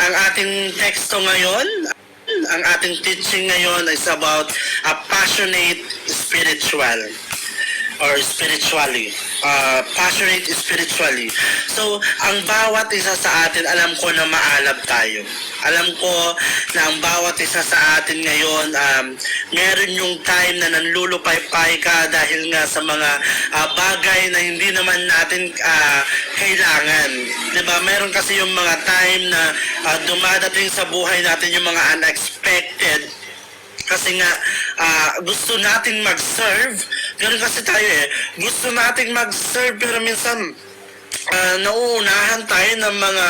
ang ating teksto ngayon, ang ating teaching ngayon is about a passionate spiritual or spiritually. Passionate spiritually. So, ang bawat isa sa atin, alam ko na maalab tayo. Alam ko na ang bawat isa sa atin ngayon, meron yung time na nanlulupay-pay ka dahil nga sa mga bagay na hindi naman natin kailangan. Diba? Meron kasi yung mga time na dumadating sa buhay natin yung mga unexpected. Kasi nga, gusto nating mag-serve. Ganun kasi tayo Gusto nating mag-serve pero minsan, nauunahan tayo ng mga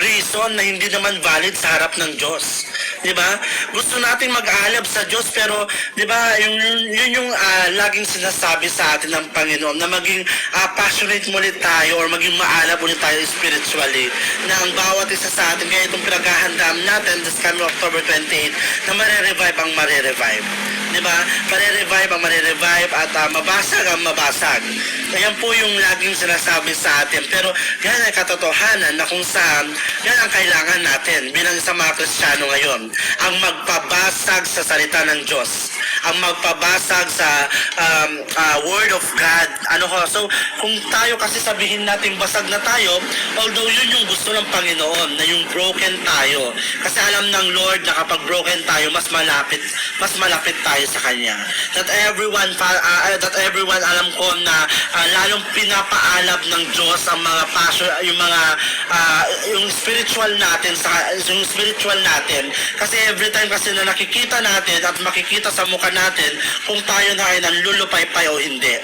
reason na hindi naman valid sa harap ng Diyos. Diba? Gusto nating mag-alab sa Diyos pero diba, yun yung laging sinasabi sa atin ng Panginoon na maging passionate ulit tayo or maging maalab ulit tayo spiritually. Na ang bawat isa sa atin, kaya itong pinaghahandaan natin this coming October 28 na marirevive ang marirevive. Diba? Marirevive ang marirevive at mabasag ang mabasag. Ayan po yung laging sinasabi sa atin. Pero yan ay katotohanan na kung saan yan ang kailangan natin bilang isang mga Kristiyano ngayon. Ang magpabasag sa salita ng Diyos. Ang magpabasag sa Word of God. So, kung tayo kasi sabihin natin basag na tayo, although yun yung gusto ng Panginoon, na yung broken tayo. Kasi alam ng Lord na kapag broken tayo, mas malapit tayo sa Kanya. That everyone alam ko na lalong pinapaalab ng Diyos ang mga passion, yung spiritual natin kasi every time kasi na nakikita natin at makikita sa mukha natin kung tayo na ay nanlulupay-pay o hindi.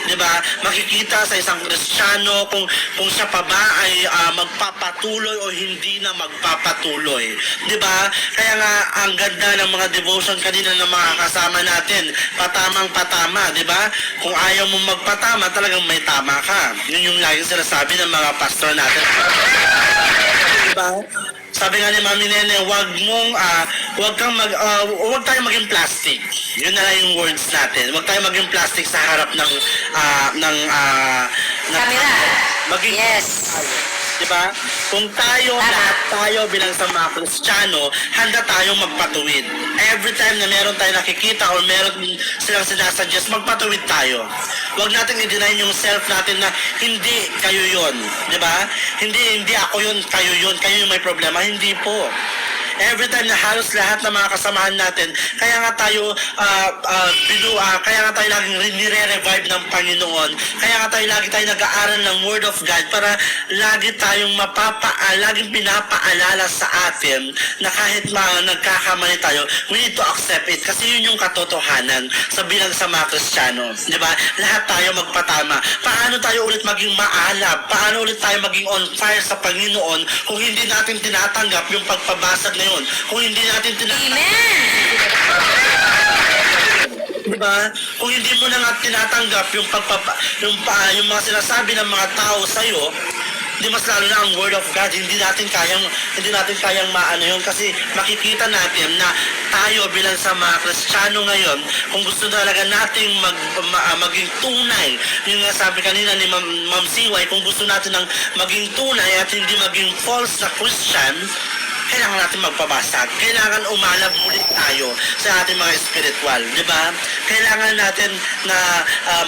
Diba? Makikita sa isang Kristiyano kung siya pa ba ay magpapatuloy o hindi na magpapatuloy. Diba? Kaya nga ang ganda ng mga devotion kanina ng mga kasama natin, patamang patama, diba? Kung ayaw mo magpatama, talagang may tama ka. Yun yung laging sinasabi ng mga pastor natin. Diba? Sabi nga ni Mami Nene, wag tayong maging plastic. Yun na lang yung words natin. Wag tayong maging plastic sa harap ng camera. Yes. Diba? Kung lahat tayo bilang sa mga Kristiyano, handa tayong magpatuwid. Every time na meron tayong nakikita o meron silang sinasuggest, magpatuwid tayo. Huwag natin i-deny yung self natin na hindi kayo yun. Diba? Hindi ako yun, kayo yung may problema. Hindi po. Every time na halos lahat ng mga kasamahan natin, kaya nga tayo laging nire-revive ng Panginoon. Kaya nga lagi tayo nag-aaral ng Word of God para lagi tayong laging pinapaalala sa atin na kahit nagkakamali tayo, we need to accept it. Kasi yun yung katotohanan sa bilang sa mga Kristiyano. Diba? Lahat tayo magpatama. Paano tayo ulit maging maalab? Paano ulit tayo maging on fire sa Panginoon kung hindi natin tinatanggap yung pagpabasag na yun? Kung hindi natin diba? Kung hindi mo na nga tinatanggap yung mga sinasabi ng mga tao sa iyo, di mas lalo na ang Word of God, hindi natin kayang maano yun kasi makikita natin na tayo bilang sa mga Kristiyano ngayon, kung gusto talaga nating maging tunay, yung sabi kanina ni Ma'am Siway, kung gusto natin ng maging tunay at hindi maging false na Christian, kailangan natin magpabasag. Kailangan umalab ulit tayo sa ating mga spiritual. Diba? Kailangan natin na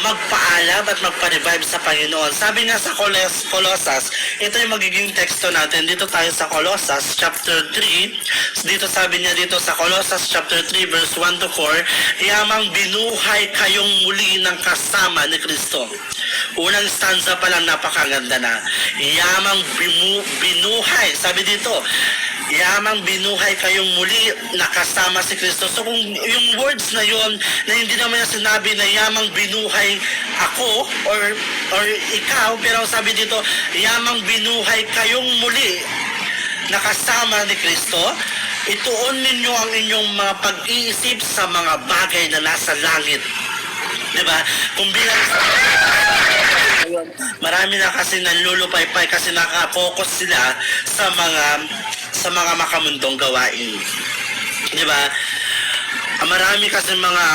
magpaalab at magpa-revive sa Panginoon. Sabi nga sa Colossus, ito yung magiging teksto natin. Dito tayo sa Colossus chapter 3. Dito sabi niya dito sa Colossus chapter 3 verse 1 to 4, yamang binuhay kayong muli ng kasama ni Kristo. Unang stanza pa lang napakaganda na. Yamang binuhay. Sabi dito, yamang binuhay kayong muli nakasama si Kristo. So kung yung words na yon na hindi naman yung sinabi na yamang binuhay ako or ikaw, pero sabi dito, yamang binuhay kayong muli nakasama ni Kristo, ituon ninyo ang inyong mga pag-iisip sa mga bagay na nasa langit. Diba? Kung bilang marami na kasi nanlulupay-pay kasi nakafocus sila sa mga makamundong gawain. Diba? Marami kasi mga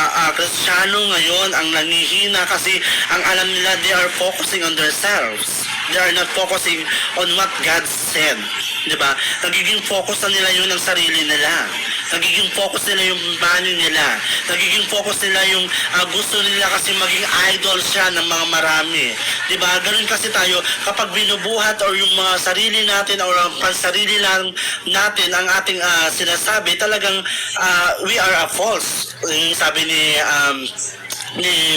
Kristiyano ngayon ang nangihina kasi ang alam nila, they are focusing on themselves. They are not focusing on what God said. Di ba? Nagiging focus na nila yun ang sarili nila. Nagiging focus nila yung value nila. Nagiging focus nila yung gusto nila kasi maging idol siya ng mga marami. Di ba? Ganun kasi tayo kapag binubuhat or yung mga sarili natin or ang pansarili lang natin ang ating sinasabi, talagang we are a false. Yung sabi ni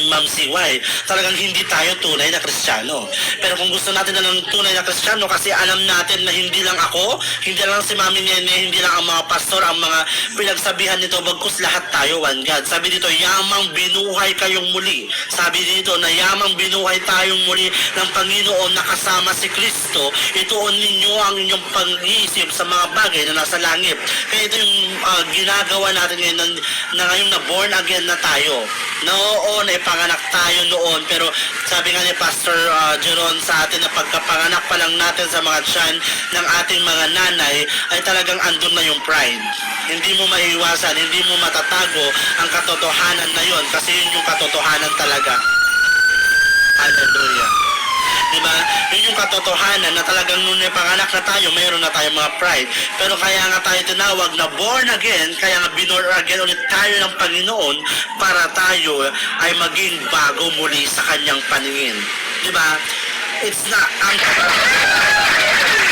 Ma'am CY, talagang hindi tayo tunay na Kristiyano. Pero kung gusto natin na ng tunay na Kristiyano, kasi alam natin na hindi lang ako, hindi lang si Mami Nene, hindi lang ang mga pastor, ang mga pinagsabihan nito, bagkus lahat tayo, one God. Sabi dito, yamang binuhay kayong muli. Sabi dito na yamang binuhay tayong muli ng Panginoon na kasama si Kristo. Ituon ninyo ang inyong pag-iisip sa mga bagay na nasa langit. Kaya ito yung ginagawa natin ngayon na ngayong na born again na tayo. Noon ay panganak tayo noon, pero sabi nga ni Pastor Jeron sa atin na pagkapanganak pa lang natin sa mga tiyan ng ating mga nanay ay talagang andun na yung pride. Hindi mo maiiwasan, hindi mo matatago ang katotohanan na yon kasi yun yung katotohanan talaga. Hallelujah. Diba? Yun yung katotohanan na talagang nung panganak na tayo, mayroon na tayong mga pride. Pero kaya nga tayo tinawag na born again, kaya nga born again ulit tayo ng Panginoon para tayo ay maging bago muli sa kanyang paningin. Diba? It's not,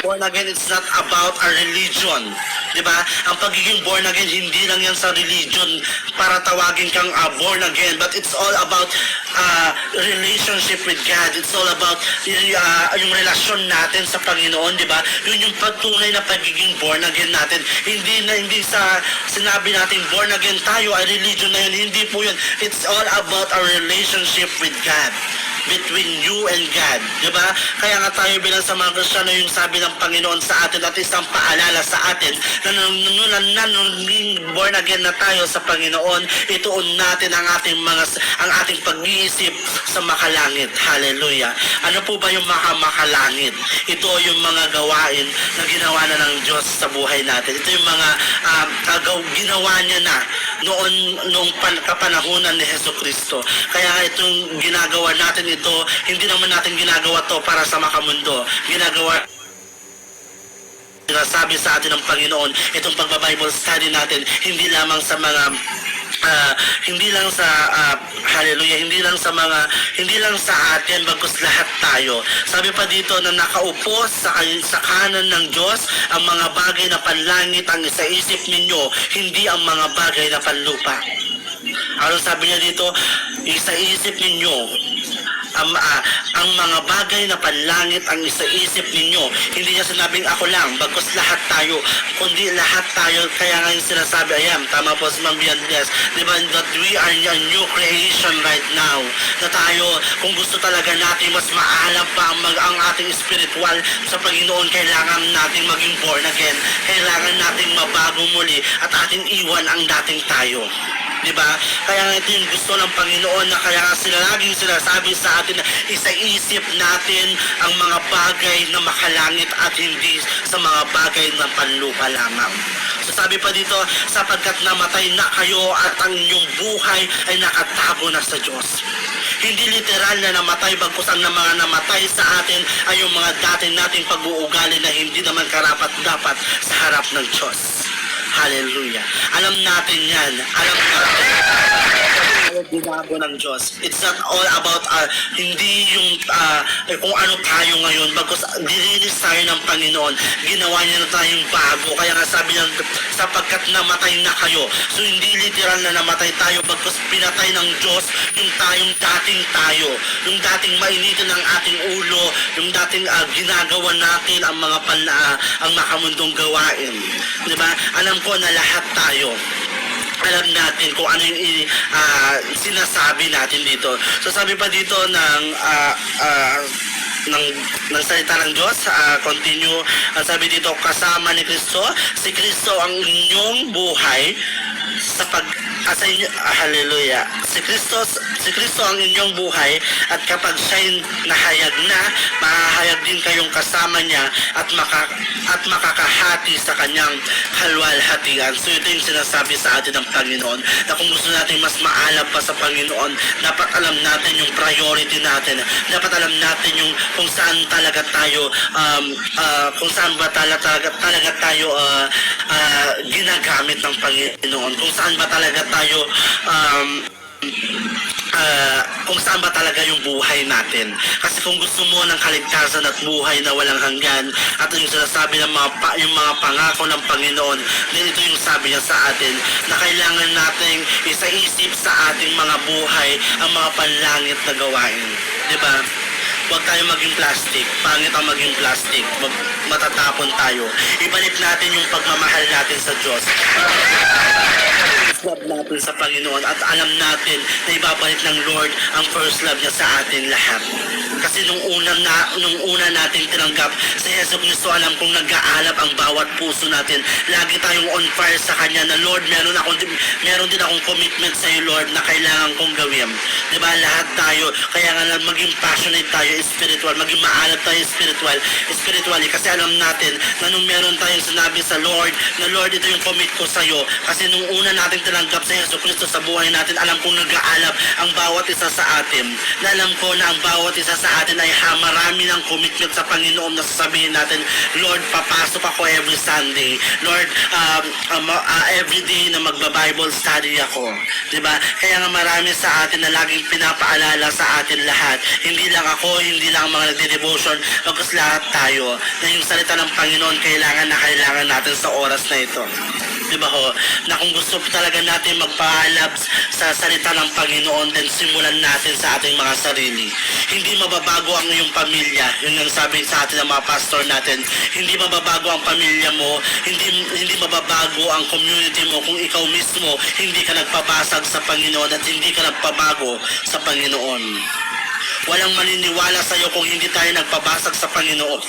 born again, it's not about a religion. Diba? Ang pagiging born again, hindi lang yan sa religion para tawagin kang born again, but it's all about relationship with God. It's all about yung relasyon natin sa Panginoon, diba? Yun yung pagtunay na pagiging born again natin. Hindi sa sinabi natin born again tayo, ay religion na yun. Hindi po yun. It's all about our relationship with God, between you and God, di ba? Kaya nga tayo bilang sa mga Kristiyano, yung sabi ng Panginoon sa atin at isang paalala sa atin na nung born again na tayo sa Panginoon, ituon natin ang ating pag-iisip sa makalangit. Hallelujah. Ano po ba yung makalangit? Ito yung mga gawain na ginawa na ng Diyos sa buhay natin. Ito yung mga ginawa niya na noong kapanahunan ni Jesucristo. Kaya nga itong ginagawa natin ito, hindi naman natin ginagawa to para sa makamundo. Sinasabi sa atin ng Panginoon, itong pagbabible study natin, hindi lamang sa mga hindi lang sa hallelujah, hindi lang sa atin, bagkus lahat tayo. Sabi pa dito na nakaupo sa kanan ng Diyos ang mga bagay na panlangit ang isaisip ninyo, hindi ang mga bagay na panlupa. Ano sabi niya dito? Isaisip ninyo ang mga bagay na panlangit ang isaisip ninyo. Hindi niya sinabing ako lang, bagkus lahat tayo, kundi lahat tayo. Kaya nga yung sinasabi, ayan, tama po si Ma'am Biandes, diba, that we are a new creation right now. Na tayo, kung gusto talaga natin mas maalam pa ang ating spiritual sa Panginoon, kailangan natin maging born again. Kailangan natin mabago muli at ating iwan ang dating tayo. Diba? Kaya nga ito yung gusto ng Panginoon, na kaya nga laging sinasabi sa atin na isaisip natin ang mga bagay na makalangit at hindi sa mga bagay na panlupa lamang. So sabi pa dito, sapagkat namatay na kayo at ang inyong buhay ay nakatago na sa Diyos. Hindi literal na namatay, bagkus ang mga namatay sa atin ay yung mga dating nating pag-uugali na hindi naman karapat-dapat sa harap ng Diyos. Hallelujah. Alam natin yan. Alam natin binago ng Diyos. It's not all about hindi yung kung ano tayo ngayon, bagkus dinilis tayo ng Panginoon, ginawa niya na tayong bago. Kaya nga sabi niya, sapagkat namatay na kayo. So hindi literal na namatay tayo, bagkus pinatay ng Diyos yung dating tayo, yung dating mainitin ng ating ulo, yung dating ginagawa natin ang mga ang makamundong gawain. Diba? Alam ko na lahat tayo, alam natin kung ano yung sinasabi natin dito. So sabi pa dito ng salita ng Diyos, continue, sabi dito, kasama ni Kristo, si Kristo ang inyong buhay sa inyo, hallelujah. Si Kristo ang inyong buhay, at kapag siya'y nahayag na, mahahayag din kayong kasama niya at makakahati sa kanyang kalwalhatian. So ito yung sinasabi sa atin ng Panginoon, na kung gusto natin mas maalab pa sa Panginoon, dapat alam natin yung priority natin. Dapat alam natin yung kung saan talaga tayo kung saan ba talaga tayo ginagamit ng Panginoon, kung saan ba talaga tayo kung saan ba talaga yung buhay natin. Kasi kung gusto mo ng kaligtasan at buhay na walang hanggan, at yung sinasabi ng yung mga pangako ng Panginoon, then ito yung sabi niya sa atin, na kailangan nating isa-isip sa ating mga buhay ang mga panlangit na gawain. Diba? Huwag tayo maging plastic. Pangit ang maging plastic. Matatapon tayo. Ibalik natin yung pagmamahal natin sa Diyos. Love natin sa Panginoon, at alam natin na ibabalik ng Lord ang first love niya sa atin lahat. Kasi nung una natin tinanggap si Yesu Cristo, alam kong nag-aalab ang bawat puso natin. Lagi tayong on fire sa Kanya na, Lord, meron din akong commitment sa iyo, Lord, na kailangan kong gawin. Diba? Lahat tayo, kaya nga maging passionate tayo spiritual, maging maalab tayo spiritually, kasi alam natin na nung meron tayong sinabi sa Lord, na Lord, ito yung commit ko sa iyo. Kasi nung una natin tinanggap si Yesu Cristo sa buhay natin, alam kong nag-aalab ang bawat isa sa atin. Na alam ko na ang bawat isa sa atin ay marami ng commitment sa Panginoon, na sasabihin natin, Lord, papasok ako every Sunday. Lord, every day na magba-Bible study ako. Diba? Kaya nga marami sa atin na laging pinapaalala sa atin lahat. Hindi lang ako, hindi lang mga nagde-devotion, bagkus lahat tayo, na yung salita ng Panginoon kailangan natin sa oras na ito. Diba ho? Na kung gusto talaga natin magpaalab sa salita ng Panginoon, then simulan natin sa ating mga sarili. Hindi mababago ang iyong pamilya. Yun ang sabi sa atin ng mga pastor natin. Hindi mababago ang pamilya mo, hindi mababago ang community mo kung ikaw mismo hindi ka nagpabasag sa Panginoon at hindi ka nagpabago sa Panginoon. Walang maniniwala sa iyo kung hindi tayo nagpabasag sa Panginoon.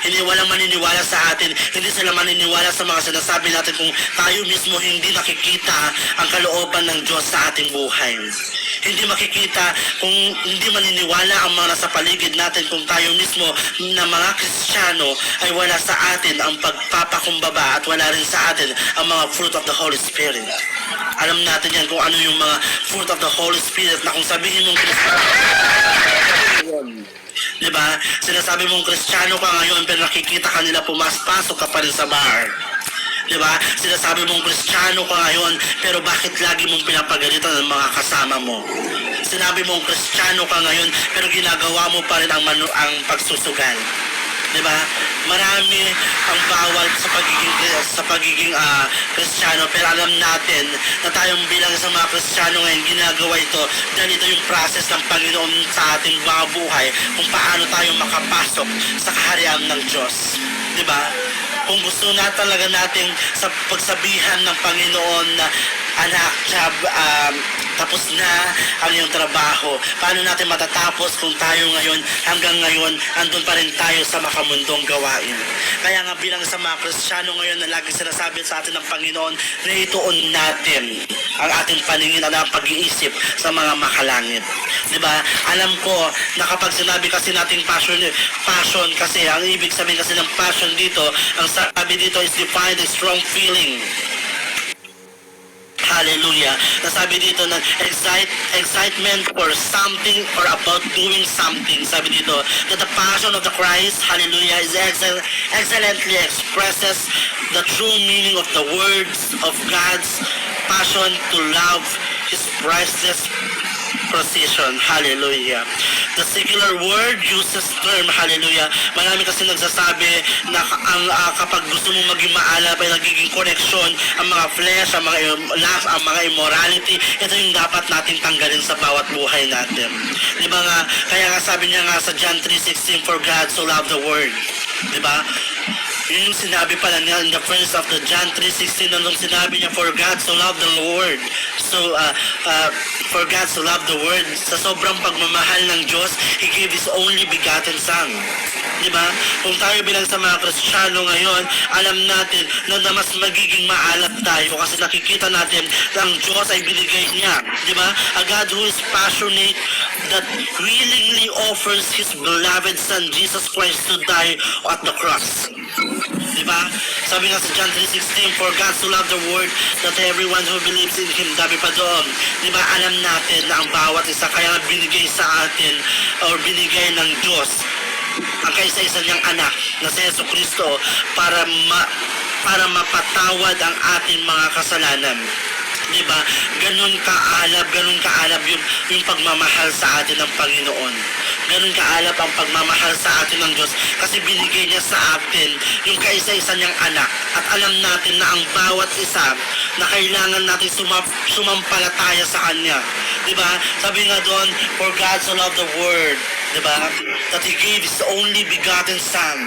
Walang maniniwala sa atin, hindi sila maniniwala sa mga sinasabi natin kung tayo mismo hindi nakikita ang kalooban ng Diyos sa ating buhay. Hindi makikita, kung hindi maniniwala ang mga nasa paligid natin kung tayo mismo na mga Kristiyano ay wala sa atin ang pagpapakumbaba at wala rin sa atin ang mga fruit of the Holy Spirit. Alam natin yan kung ano yung mga fruit of the Holy Spirit, na kung sabihin mong Kristiyano, diba? Sinasabi mong Kristiyano ka ngayon pero nakikita ka nila pumaspasok ka pa rin sa bar. Diba? Sinasabi mong Kristiyano ka ngayon pero bakit lagi mong pinapagalitan ng mga kasama mo? Sinabi mong Kristiyano ka ngayon pero ginagawa mo pa rin ang pagsusugal. Diba? Marami ang bawal sa pagiging Kristiyano, pero alam natin na tayong bilang sa mga Kristiyano ngayon ginagawa ito dahil ito yung process ng Panginoon sa ating mga buhay kung paano tayo makapasok sa kaharian ng Diyos. Diba? Kung gusto na talaga nating sa pagsabihan ng Panginoon na, anak, tapos na ang iyong trabaho, paano natin matatapos kung tayo ngayon, hanggang ngayon, andun pa rin tayo sa makamundong gawain. Kaya nga bilang sa mga Kristiyano ngayon na lagi sinasabi sa atin ng Panginoon na ituon natin ang ating paningin at ang pag-iisip sa mga makalangit. Diba? Alam ko na kapag sinabi kasi nating passion kasi, ang ibig sabihin kasi ng passion dito, ang sabi dito is defined as strong feeling. Hallelujah. Nasabi dito na excitement for something or about doing something. Sabi dito that the passion of the Christ, hallelujah, is excellently expresses the true meaning of the words of God's passion to love His priceless precision. Hallelujah. The secular world uses term, hallelujah. Marami kasi nagsasabi na kapag gusto mo maging maalab ay nagiging connection ang mga flesh, ang mga lust, ang mga immorality. Ito yung dapat nating tanggalin sa bawat buhay natin. Di ba nga, kaya nga sabi niya nga sa John 3:16, for God so loved the world. Di ba? Yun yung sinabi pala niya in the first of the John 3:16, nung sinabi niya, for God so loved the world. So, for God so loved the world. Sa sobrang pagmamahal ng Diyos, He gave His only begotten Son. Di ba? Kung tayo bilang sa mga Kristiyano ngayon, alam natin na mas magiging maalat tayo kasi nakikita natin na ang Diyos ay binigay niya. Di ba? A God who is passionate, that willingly offers His beloved Son, Jesus Christ, to die at the cross. Di ba? Sabi nga sa John 3:16, for God so loved the world that everyone who believes in Him, dami pa doon. Di ba? Alam natin na ang bawat isa kaya binigay sa atin or binigay ng Diyos ang kaisa-isa niyang anak na si Yesu Kristo para mapatawad ang ating mga kasalanan. Diba? Ganun kaalab yung pagmamahal sa atin ng Panginoon. Ganun kaalab ang pagmamahal sa atin ng Diyos kasi binigay niya sa atin yung kaisa-isa niyang anak. At alam natin na ang bawat isa na kailangan natin sumampalataya sa Kanya. Diba? Sabi nga doon, for God so loved the world, diba? That He gave His only begotten Son.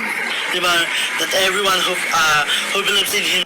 Diba? That everyone who believes in Him